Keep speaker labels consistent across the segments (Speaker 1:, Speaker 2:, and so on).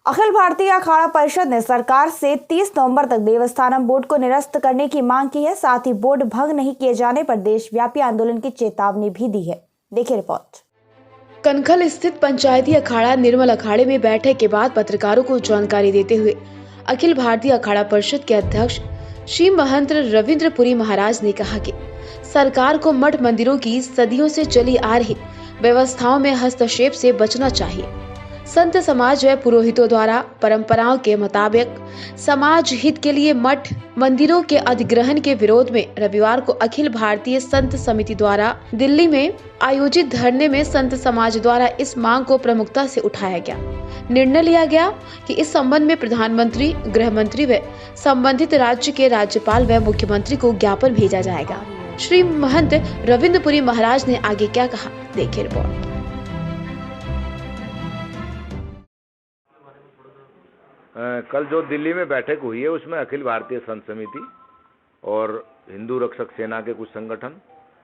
Speaker 1: अखिल भारतीय अखाड़ा परिषद ने सरकार से 30 नवंबर तक देवस्थानम बोर्ड को निरस्त करने की मांग की है। साथ ही बोर्ड भंग नहीं किए जाने पर देशव्यापी आंदोलन की चेतावनी भी दी है। देखिए रिपोर्ट।
Speaker 2: कनखल स्थित पंचायती अखाड़ा निर्मल अखाड़े में बैठक के बाद पत्रकारों को जानकारी देते हुए अखिल भारतीय अखाड़ा परिषद के अध्यक्ष श्री महंत रविंद्रपुरी महाराज ने कहा कि सरकार को मठ मंदिरों की सदियों से चली आ रही व्यवस्थाओं में हस्तक्षेप से बचना चाहिए। संत समाज व पुरोहितों द्वारा परंपराओं के मुताबिक समाज हित के लिए मठ मंदिरों के अधिग्रहण के विरोध में रविवार को अखिल भारतीय संत समिति द्वारा दिल्ली में आयोजित धरने में संत समाज द्वारा इस मांग को प्रमुखता से उठाया गया। निर्णय लिया गया कि इस संबंध में प्रधानमंत्री, गृह मंत्री व संबंधित राज्य के राज्यपाल व मुख्यमंत्री को ज्ञापन भेजा जाएगा। श्री महंत रविंद्रपुरी महाराज ने आगे क्या कहा, देखिए रिपोर्ट।
Speaker 3: कल जो दिल्ली में बैठक हुई है उसमें अखिल भारतीय संत समिति और हिंदू रक्षक सेना के कुछ संगठन,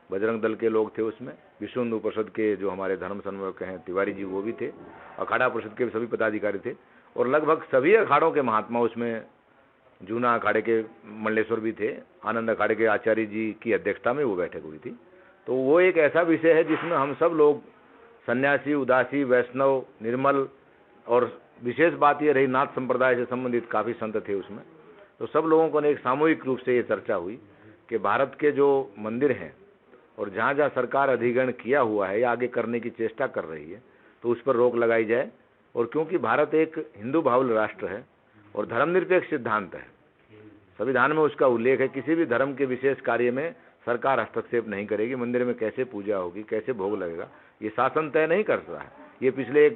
Speaker 3: बजरंग दल के लोग थे, उसमें विश्व हिंदू परिषद के जो हमारे धर्म समन्वयक हैं तिवारी जी वो भी थे, अखाड़ा परिषद के सभी पदाधिकारी थे और लगभग सभी अखाड़ों के महात्मा उसमें, जूना अखाड़े के मंडलेश्वर भी थे, आनंद अखाड़े के आचार्य जी की अध्यक्षता में वो बैठक हुई थी। तो वो एक ऐसा विषय है जिसमें हम सब लोग सन्यासी, उदासी, वैष्णव, निर्मल और विशेष बात यह रही नाथ संप्रदाय से संबंधित काफ़ी संत थे उसमें। तो सब लोगों को एक सामूहिक रूप से ये चर्चा हुई कि भारत के जो मंदिर हैं और जहाँ जहाँ सरकार अधिग्रहण किया हुआ है या आगे करने की चेष्टा कर रही है तो उस पर रोक लगाई जाए। और क्योंकि भारत एक हिंदू बाहुल राष्ट्र है और धर्मनिरपेक्ष सिद्धांत है, संविधान में उसका उल्लेख है, किसी भी धर्म के विशेष कार्य में सरकार हस्तक्षेप नहीं करेगी। मंदिर में कैसे पूजा होगी, कैसे भोग लगेगा, ये शासन तय नहीं कर रहा है। ये पिछले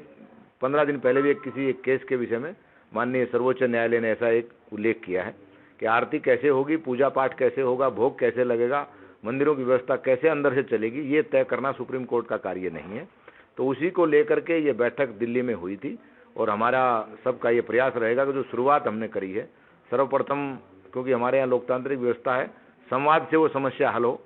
Speaker 3: 15 दिन पहले भी किसी एक केस के विषय में माननीय सर्वोच्च न्यायालय ने ऐसा एक उल्लेख किया है कि आरती कैसे होगी, पूजा पाठ कैसे होगा, भोग कैसे लगेगा, मंदिरों की व्यवस्था कैसे अंदर से चलेगी, ये तय करना सुप्रीम कोर्ट का कार्य नहीं है। तो उसी को लेकर के ये बैठक दिल्ली में हुई थी और हमारा सबका ये प्रयास रहेगा कि जो शुरुआत हमने करी है, सर्वप्रथम क्योंकि हमारे यहाँ लोकतांत्रिक व्यवस्था है, संवाद से वो समस्या हल हो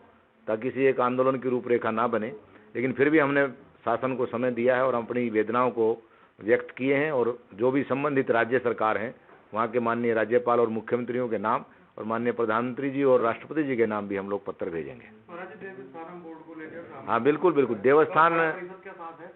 Speaker 3: ताकि किसी एक आंदोलन की रूपरेखा ना बने। लेकिन फिर भी हमने शासन को समय दिया है और अपनी वेदनाओं को व्यक्त किए हैं और जो भी संबंधित राज्य सरकार हैं वहाँ के माननीय राज्यपाल और मुख्यमंत्रियों के नाम और माननीय प्रधानमंत्री जी और राष्ट्रपति जी के नाम भी हम लोग पत्र भेजेंगे। हाँ बिल्कुल बिल्कुल।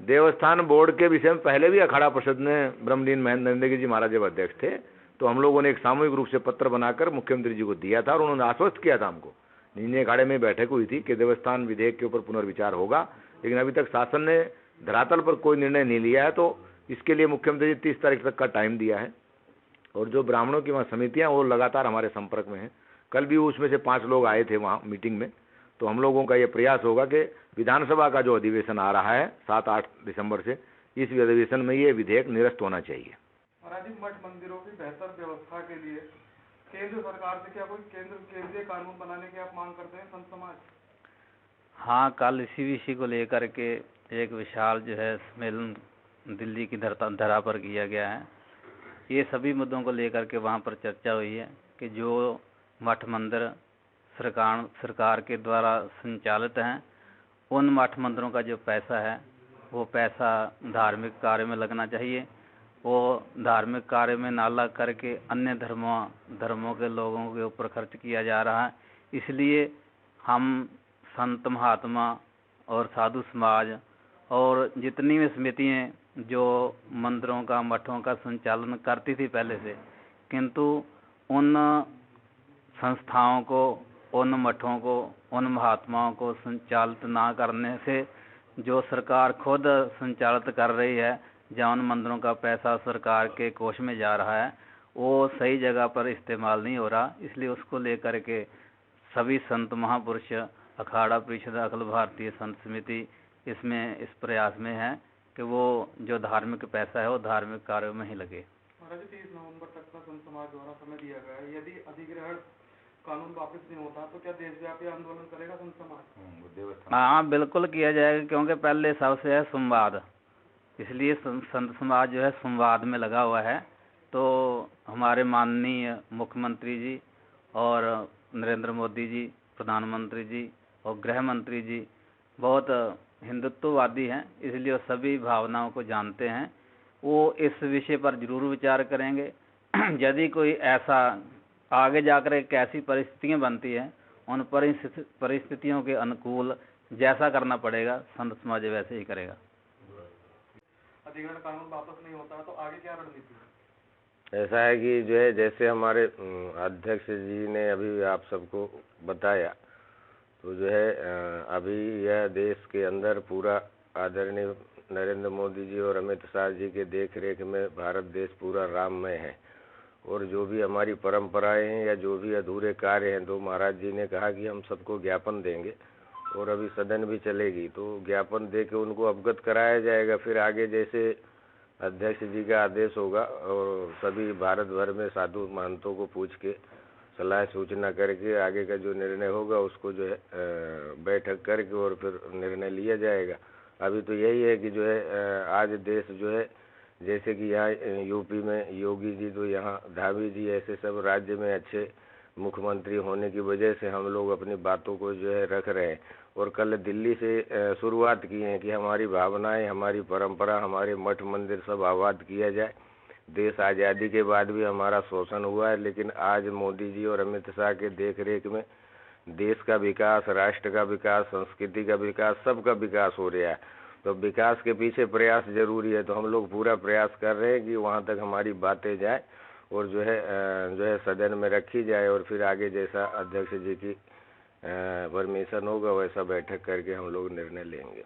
Speaker 3: देवस्थान बोर्ड के विषय में पहले भी अखाड़ा परिषद ने ब्रह्मलीन महेंद्र नंद गिरी जी महाराज जब अध्यक्ष थे तो हम लोगों ने एक सामूहिक रूप से पत्र बनाकर मुख्यमंत्री जी को दिया था और उन्होंने आश्वस्त किया था हमको। निजी अखाड़े में बैठक हुई थी कि देवस्थान विधेयक के ऊपर पुनर्विचार होगा, लेकिन अभी तक शासन ने धरातल पर कोई निर्णय नहीं लिया है। तो इसके लिए मुख्यमंत्री जी 30 तारीख तक का टाइम दिया है और जो ब्राह्मणों की वहाँ समितियाँ वो लगातार हमारे संपर्क में हैं। कल भी उसमें से 5 लोग आए थे वहाँ मीटिंग में। तो हम लोगों का ये प्रयास होगा कि विधानसभा का जो अधिवेशन आ रहा है 7-8 दिसंबर से, इस अधिवेशन में ये विधेयक निरस्त होना चाहिए।
Speaker 4: मठ मंदिरों की बेहतर व्यवस्था के लिए केंद्र सरकार से क्या कोई केंद्रीय कानून बनाने की आप मांग करते हैं संत समाज?
Speaker 5: हाँ, कल इसी विषय को लेकर के एक विशाल जो है सम्मेलन दिल्ली की धरा पर किया गया है। ये सभी मुद्दों को लेकर के वहाँ पर चर्चा हुई है कि जो मठ मंदिर सरकार के द्वारा संचालित हैं, उन मठ मंदिरों का जो पैसा है वो पैसा धार्मिक कार्य में लगना चाहिए। वो धार्मिक कार्य में ना लग करके अन्य धर्मों के लोगों के ऊपर खर्च किया जा रहा है। इसलिए हम संत महात्मा और साधु समाज और जितनी भी समितियाँ जो मंदिरों का, मठों का संचालन करती थी पहले से, किंतु उन संस्थाओं को, उन मठों को, उन महात्माओं को संचालित ना करने से जो सरकार खुद संचालित कर रही है, जहाँ उन मंदिरों का पैसा सरकार के कोष में जा रहा है, वो सही जगह पर इस्तेमाल नहीं हो रहा। इसलिए उसको लेकर के सभी संत महापुरुष, अखाड़ा परिषद, अखिल भारतीय संत समिति इस प्रयास में है कि वो जो धार्मिक पैसा है वो धार्मिक कार्यों में ही लगे।
Speaker 4: 30 नवंबर तक का संत समाज द्वारा समय दिया गया है। यदि अधिग्रहण कानून वापस नहीं होता तो क्या देशव्यापी आंदोलन करेगा संत समाज?
Speaker 5: हाँ बिल्कुल किया जाएगा, क्योंकि पहले सबसे है संवाद, इसलिए संत समाज जो है संवाद में लगा हुआ है। तो हमारे माननीय मुख्यमंत्री जी और नरेंद्र मोदी जी, प्रधानमंत्री जी और गृह मंत्री जी बहुत हिंदुत्ववादी हैं, इसलिए वो सभी भावनाओं को जानते हैं वो इस विषय पर जरूर विचार करेंगे। यदि कोई ऐसा आगे जाकर एक ऐसी परिस्थितियाँ बनती हैं, उन परिस्थितियों के अनुकूल जैसा करना पड़ेगा, संत समाज वैसे ही करेगा।
Speaker 4: अधिग्रहण कानून वापस नहीं होता है तो आगे क्या रणनीति है?
Speaker 6: ऐसा है कि जो है जैसे हमारे अध्यक्ष जी ने अभी आप सबको बताया, तो जो है अभी यह देश के अंदर पूरा आदरणीय नरेंद्र मोदी जी और अमित शाह जी के देख रेख में भारत देश पूरा राममय है। और जो भी हमारी परंपराएं हैं या जो भी अधूरे कार्य हैं, तो महाराज जी ने कहा कि हम सबको ज्ञापन देंगे और अभी सदन भी चलेगी, तो ज्ञापन दे के उनको अवगत कराया जाएगा। फिर आगे जैसे अध्यक्ष जी का आदेश होगा और सभी भारत भर में साधु महंतों को पूछ के सलाह सूचना करके आगे का जो निर्णय होगा उसको जो है बैठक करके और फिर निर्णय लिया जाएगा। अभी तो यही है कि जो है आज देश जो है जैसे कि यहाँ यूपी में योगी जी, तो यहाँ धामी जी, ऐसे सब राज्य में अच्छे मुख्यमंत्री होने की वजह से हम लोग अपनी बातों को जो है रख रहे हैं। और कल दिल्ली से शुरुआत की है कि हमारी भावनाएं, हमारी परंपरा, हमारे मठ मंदिर सब आबाद किया जाए। देश आज़ादी के बाद भी हमारा शोषण हुआ है, लेकिन आज मोदी जी और अमित शाह के देख रेख में देश का विकास, राष्ट्र का विकास, संस्कृति का विकास, सबका विकास हो रहा है। तो विकास के पीछे प्रयास जरूरी है, तो हम लोग पूरा प्रयास कर रहे हैं कि वहाँ तक हमारी बातें जाए और जो है सदन में रखी जाए और फिर आगे जैसा अध्यक्ष जी की परमिशन होगा वैसा बैठक करके हम लोग निर्णय लेंगे।